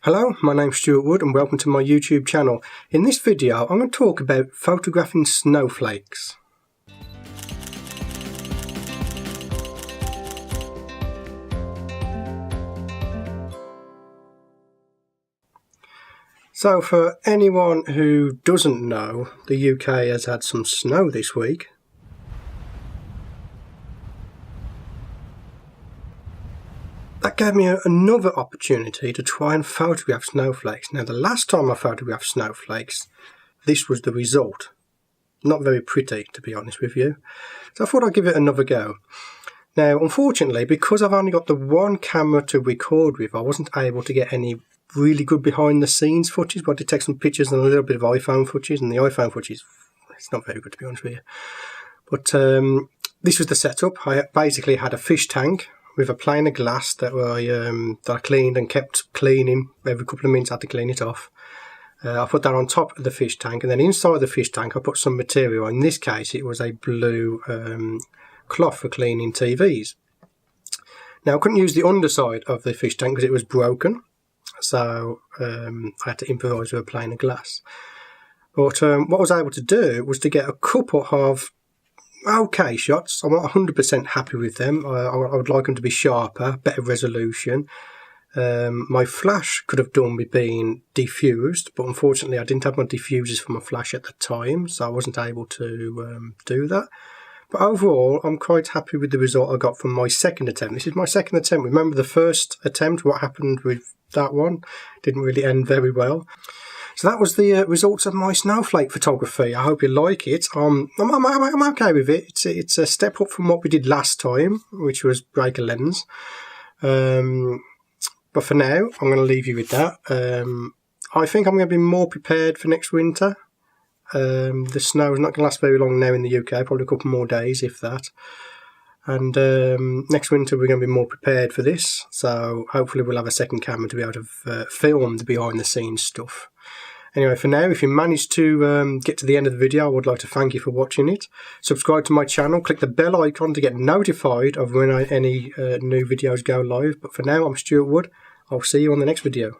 Hello, my name's Stuart Wood and welcome to my YouTube channel. In this video I'm going to talk about photographing snowflakes. So for anyone who doesn't know, the UK has had some snow this week. That gave me another opportunity to try and photograph snowflakes. Now the last time I photographed snowflakes, this was the result. Not very pretty, to be honest with you. So I thought I'd give it another go. Now unfortunately, because I've only got the one camera to record with, I wasn't able to get any really good behind the scenes footage, but I did take some pictures and a little bit of iPhone footage, and the iPhone footage, it's not very good to be honest with you. But this was the setup. I basically had a fish tank with a plane of glass that I cleaned and kept cleaning. Every couple of minutes I had to clean it off. I put that on top of the fish tank, and then inside the fish tank I put some material. In this case it was a blue cloth for cleaning TVs. Now I couldn't use the underside of the fish tank because it was broken, so I had to improvise with a plane of glass. But what I was able to do was to get a couple of okay shots. I'm not 100% happy with them. I would like them to be sharper, better resolution. My flash could have done with being diffused, but unfortunately I didn't have my diffusers for my flash at the time, so I wasn't able to do that. But overall I'm quite happy with the result I got from my second attempt. This is my second attempt. Remember the first attempt, what happened with that one? Didn't really end very well. So that was the results of my snowflake photography. I hope you like it. I'm okay with it. It's a step up from what we did last time, which was break a lens. But for now, I'm going to leave you with that. I think I'm going to be more prepared for next winter. The snow is not going to last very long now in the UK, probably a couple more days, if that. And next winter we're going to be more prepared for this. So hopefully we'll have a second camera to be able to film the behind the scenes stuff. Anyway, for now, if you managed to get to the end of the video, I would like to thank you for watching it. Subscribe to my channel, click the bell icon to get notified of when any new videos go live. But for now, I'm Stuart Wood. I'll see you on the next video.